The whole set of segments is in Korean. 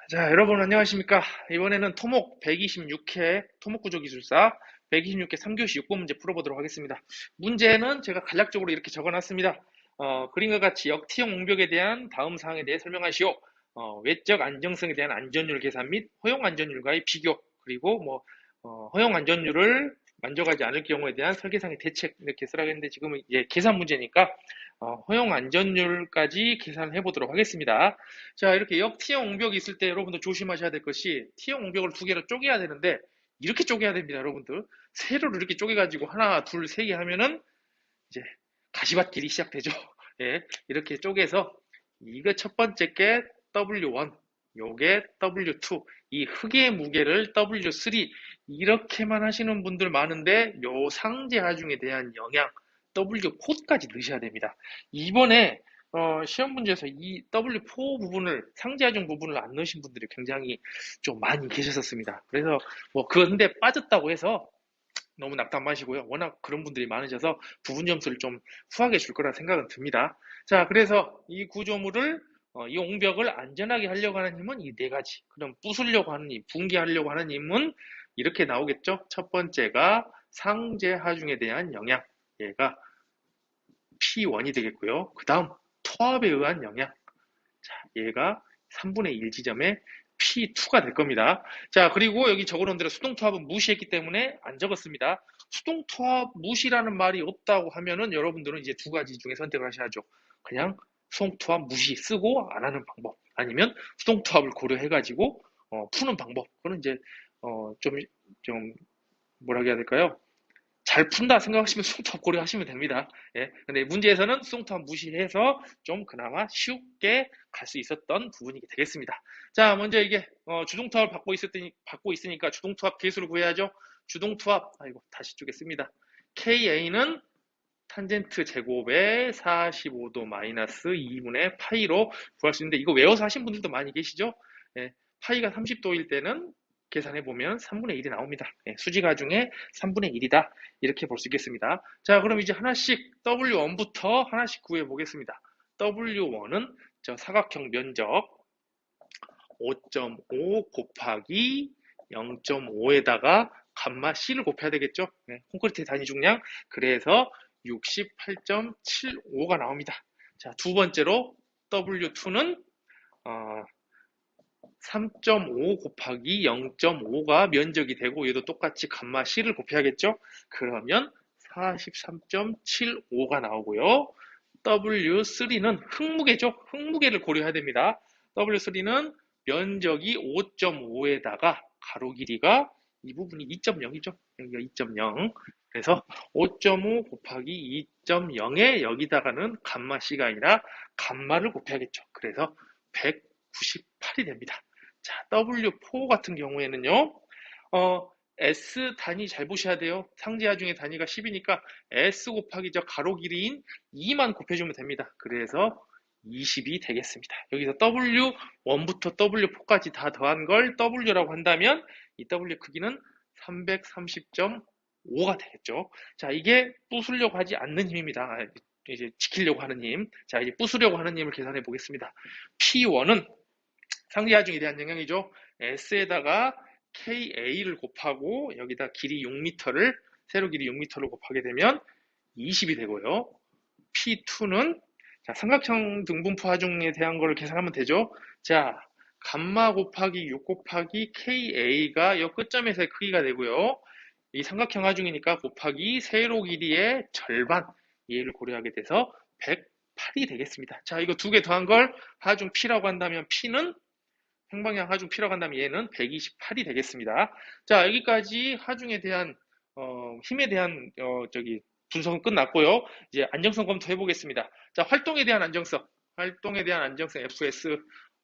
자, 여러분 안녕하십니까? 이번에는 토목 126회 토목구조기술사 126회 3교시 6번 문제 풀어보도록 하겠습니다. 문제는 제가 간략적으로 이렇게 적어놨습니다. 그림과 같이 역티형 옹벽에 대한 다음 사항에 대해 설명하시오. 외적 안정성에 대한 안전율 계산 및 허용 안전율과의 비교, 그리고 허용 안전율을 만족하지 않을 경우에 대한 설계상의 대책, 이렇게 쓰라고 했는데 지금은 이제 계산 문제니까 허용 안전율까지 계산을 해보도록 하겠습니다. 자, 이렇게 역티형 옹벽이 있을 때 여러분들 조심하셔야 될 것이, 티형 옹벽을 두 개로 쪼개야 되는데 이렇게 쪼개야 됩니다. 여러분들 세로로 이렇게 쪼개가지고 하나 둘 세 개 하면은 이제 가시밭길이 시작되죠. 예, 이렇게 쪼개서 이거 첫 번째 게 W1, 요게 W2, 이 흙의 무게를 W3, 이렇게만 하시는 분들 많은데 요 상제 하중에 대한 영향 W4까지 넣으셔야 됩니다. 이번에 시험 문제에서 이 W4 부분을, 상제 하중 부분을 안 넣으신 분들이 굉장히 좀 많이 계셨었습니다. 그래서 그런데 빠졌다고 해서 너무 낙담 마시고요. 워낙 그런 분들이 많으셔서 부분 점수를 좀 후하게 줄 거라 생각은 듭니다. 자, 그래서 이 구조물을 이 옹벽을 안전하게 하려고 하는 힘은 이 네 가지. 그럼 부수려고 하는 힘, 붕괴하려고 하는 힘은 이렇게 나오겠죠. 첫 번째가 상제 하중에 대한 영향. 얘가 P1이 되겠고요. 그 다음 토합에 의한 영향. 자, 얘가 3분의 1 지점에 P2가 될 겁니다. 자, 그리고 여기 적어놓은 대로 수동투합은 무시했기 때문에 안 적었습니다. 수동투합 무시라는 말이 없다고 하면은 여러분들은 이제 두 가지 중에 선택을 하셔야죠. 그냥 수동투합 무시 쓰고 안 하는 방법, 아니면 수동투합을 고려해가지고 푸는 방법. 그건 이제 좀 뭐라 해야 될까요? 잘 푼다 생각하시면 수동탑 고려하시면 됩니다. 예. 근데 문제에서는 수동탑 무시해서 좀 그나마 쉽게 갈 수 있었던 부분이 되겠습니다. 자, 먼저 이게 주동투합을 받고 있으니까 주동투합 계수를 구해야죠. 주동투합, 아이고 다시 쪼겠습니다. KA는 탄젠트 제곱에 45도 마이너스 2분의 파이로 구할 수 있는데, 이거 외워서 하신 분들도 많이 계시죠? 예, 파이가 30도일 때는 계산해보면 3분의 1이 나옵니다. 예, 수직화 중에 3분의 1이다. 이렇게 볼 수 있겠습니다. 자, 그럼 이제 하나씩 W1부터 하나씩 구해보겠습니다. W1은 저 사각형 면적 5.5 곱하기 0.5에다가 감마 C를 곱해야 되겠죠? 네, 콘크리트 단위 중량. 그래서 68.75가 나옵니다. 자, 두 번째로 W2는 3.5 곱하기 0.5가 면적이 되고, 얘도 똑같이 감마 C를 곱해야겠죠? 그러면 43.75가 나오고요. W3는 흙무게죠? 흙무게를 고려해야 됩니다. W3는 면적이 5.5에다가 가로 길이가 이 부분이 2.0이죠. 여기가 2.0. 그래서 5.5 곱하기 2.0에 여기다가는 감마 C가 아니라 감마를 곱해야겠죠. 그래서 198이 됩니다. 자, W4 같은 경우에는요, S 단위 잘 보셔야 돼요. 상지하 중에 단위가 10이니까 S 곱하기 저 가로 길이인 2만 곱해주면 됩니다. 그래서 20이 되겠습니다. 여기서 W1부터 W4까지 다 더한 걸 W라고 한다면 이 W 크기는 330.5가 되겠죠. 자, 이게 부수려고 하지 않는 힘입니다. 이제 지키려고 하는 힘. 자, 이제 부수려고 하는 힘을 계산해 보겠습니다. P1은 상지하중에 대한 영향이죠. S에다가 KA를 곱하고 여기다 길이 6m를, 세로 길이 6m를 곱하게 되면 20이 되고요. P2는 삼각형 등분포 하중에 대한 걸 계산하면 되죠. 자, 감마 곱하기 6 곱하기 KA가 이 끝점에서의 크기가 되고요. 이 삼각형 하중이니까 곱하기 세로 길이의 절반, 얘를 고려하게 돼서 108이 되겠습니다. 자, 이거 두 개 더한 걸 하중 P라고 한다면 P는 행방향 하중 P라고 한다면 얘는 128이 되겠습니다. 자, 여기까지 하중에 대한 힘에 대한 분석은 끝났고요. 이제 안정성 검토해 보겠습니다. 자, 활동에 대한 안정성 FS,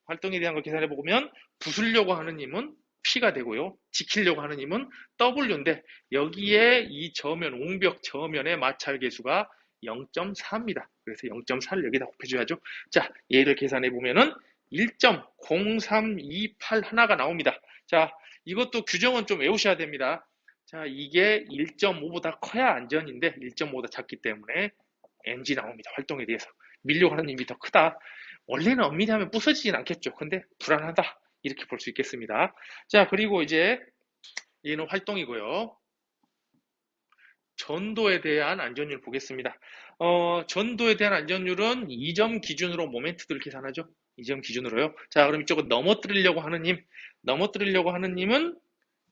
활동에 대한 걸 계산해 보면 부수려고 하는 힘은 P가 되고요. 지키려고 하는 힘은 W인데, 여기에 이 저면, 옹벽 저면의 마찰 계수가 0.4입니다. 그래서 0.4를 여기다 곱해줘야죠. 자, 얘를 계산해 보면은 1.0328 하나가 나옵니다. 자, 이것도 규정은 좀 외우셔야 됩니다. 자, 이게 1.5보다 커야 안전인데 1.5보다 작기 때문에 NG 나옵니다. 활동에 대해서. 밀려고 하는 힘이 더 크다. 원래는 엄밀히 하면 부서지진 않겠죠. 근데 불안하다. 이렇게 볼 수 있겠습니다. 자, 그리고 이제 얘는 활동이고요. 전도에 대한 안전율 보겠습니다. 전도에 대한 안전율은 2점 기준으로 모멘트들 계산하죠. 2점 기준으로요. 자, 그럼 이쪽은 넘어뜨리려고 하는 힘은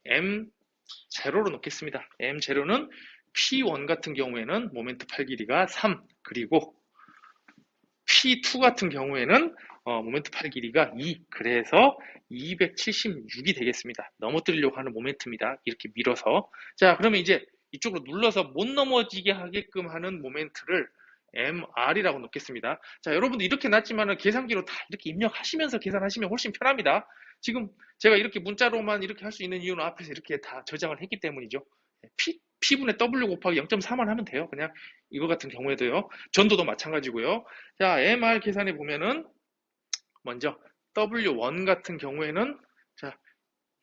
M0로 놓겠습니다. M0는 P1 같은 경우에는 모멘트 팔 길이가 3, 그리고 P2 같은 경우에는 모멘트 팔 길이가 2, 그래서 276이 되겠습니다. 넘어뜨리려고 하는 모멘트입니다. 이렇게 밀어서. 자, 그러면 이제 이쪽으로 눌러서 못 넘어지게 하게끔 하는 모멘트를 MR이라고 놓겠습니다. 자, 여러분들 이렇게 놨지만은 계산기로 다 이렇게 입력하시면서 계산하시면 훨씬 편합니다. 지금 제가 이렇게 문자로만 이렇게 할 수 있는 이유는 앞에서 이렇게 다 저장을 했기 때문이죠. P분의 W 곱하기 0.4만 하면 돼요. 그냥 이거 같은 경우에도요. 전도도 마찬가지고요. 자, MR 계산해 보면은 먼저 W1 같은 경우에는 자,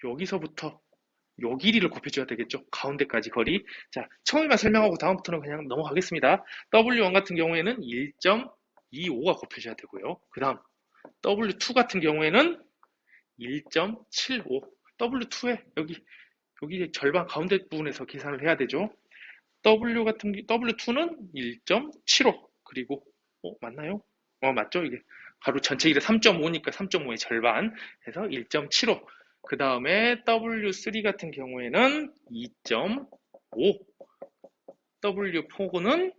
여기서부터 요 길이를 곱해줘야 되겠죠. 가운데까지 거리. 자, 처음에만 설명하고 다음부터는 그냥 넘어가겠습니다. W1 같은 경우에는 1.25가 곱해져야 되고요. 그 다음 W2 같은 경우에는 1.75. W2에 여기 절반 가운데 부분에서 계산을 해야 되죠. W2는 1.75. 그리고 맞나요? 맞죠? 이게 가로 전체 길이 3.5니까 3.5의 절반 해서 1.75. 그 다음에 W3 같은 경우에는 2.5. W4는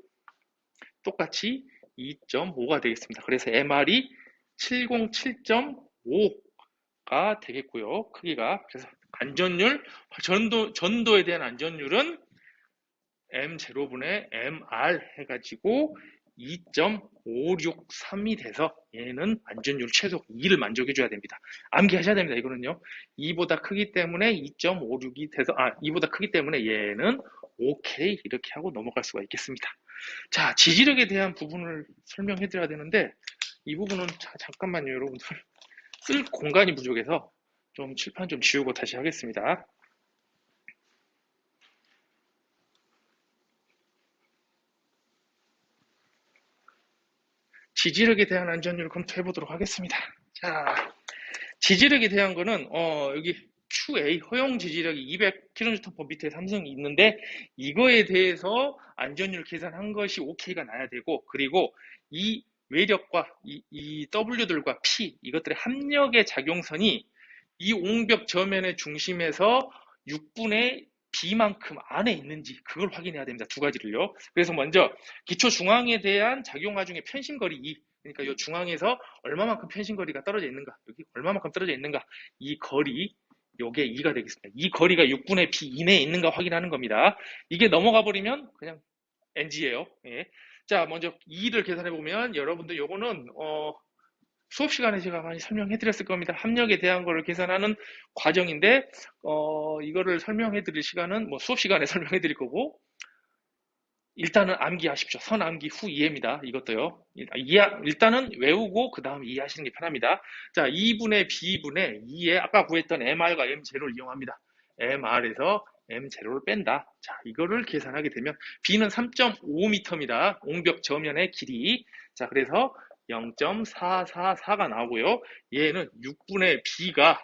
똑같이 2.5가 되겠습니다. 그래서 MR이 707.5가 되겠고요. 크기가. 그래서 안전율, 전도에 대한 안전율은 M0분의 MR 해가지고 2.563이 돼서 얘는 안전율 최소 2를 만족해줘야 됩니다. 암기하셔야 됩니다. 이거는요. 2보다 크기 때문에 2.56이 돼서 2보다 크기 때문에 얘는 오케이 이렇게 하고 넘어갈 수가 있겠습니다. 자, 지지력에 대한 부분을 설명해 드려야 되는데 이 부분은 잠깐만요, 여러분들. 쓸 공간이 부족해서 좀 칠판 좀 지우고 다시 하겠습니다. 지지력에 대한 안전율 검토해 보도록 하겠습니다. 자, 지지력에 대한 거는 여기 QA 허용 지지력이 200kN 밑에 삼성이 있는데 이거에 대해서 안전율 계산한 것이 OK가 나야 되고, 그리고 이 외력과 이 W들과 P 이것들의 합력의 작용선이 이 옹벽 저면의 중심에서 6분의 B만큼 안에 있는지 그걸 확인해야 됩니다. 두 가지를요. 그래서 먼저 기초 중앙에 대한 작용하 중에 편심거리 2, 그러니까 이 중앙에서 얼마만큼 편심거리가 떨어져 있는가, 여기 얼마만큼 떨어져 있는가, 이 거리, 요게 2가 되겠습니다. 이 거리가 6분의 B 이내에 있는가 확인하는 겁니다. 이게 넘어가 버리면 그냥 NG예요. 예. 자, 먼저 2를 계산해 보면 여러분들 요거는 수업 시간에 제가 많이 설명해 드렸을 겁니다. 합력에 대한 거를 계산하는 과정인데 이거를 설명해 드릴 시간은 수업 시간에 설명해 드릴 거고, 일단은 암기하십시오. 선암기 후 이해입니다. 이것도요. 일단은 외우고 그 다음 이해하시는 게 편합니다. 자, 2분의 B분의 2에 아까 구했던 MR과 M0를 이용합니다. MR에서 M0를 뺀다. 자, 이거를 계산하게 되면 B는 3.5m입니다. 옹벽 저면의 길이. 자, 그래서 0.444가 나오고요. 얘는 6분의 B가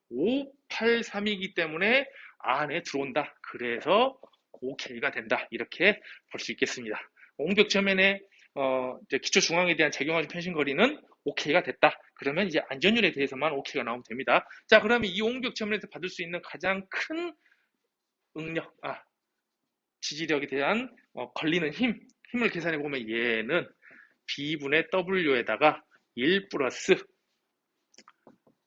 0.583이기 때문에 안에 들어온다. 그래서 OK가 된다. 이렇게 볼 수 있겠습니다. 옹벽 저면의 기초 중앙에 대한 작용하는 편심거리는 OK가 됐다. 그러면 이제 안전율에 대해서만 OK가 나오면 됩니다. 자, 그러면 이 옹벽 저면에서 받을 수 있는 가장 큰 응력, 지지력에 대한 걸리는 힘을 계산해 보면 얘는 B분의 W에다가 1 플러스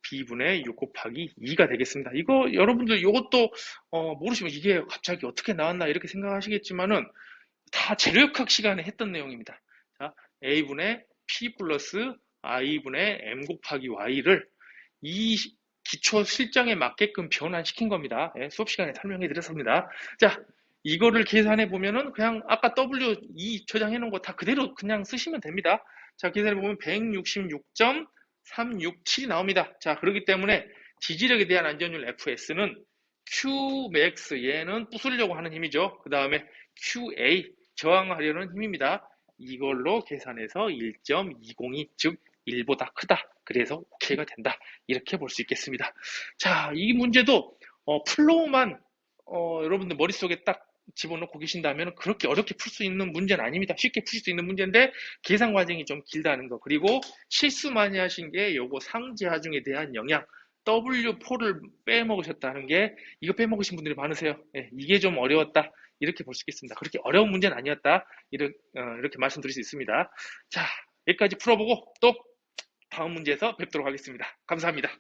B분의 6 곱하기 2가 되겠습니다. 이거 여러분들 이것도 모르시면 이게 갑자기 어떻게 나왔나 이렇게 생각하시겠지만은 다 재료역학 시간에 했던 내용입니다. 자, A분의 P 플러스 I분의 M 곱하기 Y를 이 기초 실정에 맞게끔 변환시킨 겁니다. 예, 수업 시간에 설명해 드렸습니다. 자, 이거를 계산해 보면은 그냥 아까 W2 저장해 놓은 거 다 그대로 그냥 쓰시면 됩니다. 자, 계산해 보면 166.367이 나옵니다. 자, 그렇기 때문에 지지력에 대한 안전율 FS는 Qmax, 얘는 부수려고 하는 힘이죠. 그 다음에 QA, 저항하려는 힘입니다. 이걸로 계산해서 1.202, 즉 1보다 크다. 그래서 오케이가 된다. 이렇게 볼 수 있겠습니다. 자, 이 문제도 플로우만 여러분들 머릿속에 딱 집어넣고 계신다면 그렇게 어렵게 풀 수 있는 문제는 아닙니다. 쉽게 풀 수 있는 문제인데 계산 과정이 좀 길다는 거. 그리고 실수 많이 하신 게 요거 상지하중에 대한 영향. W4를 빼먹으셨다는 게 이거 빼먹으신 분들이 많으세요. 예, 이게 좀 어려웠다. 이렇게 볼 수 있겠습니다. 그렇게 어려운 문제는 아니었다. 이렇게 말씀드릴 수 있습니다. 자, 여기까지 풀어보고 또 다음 문제에서 뵙도록 하겠습니다. 감사합니다.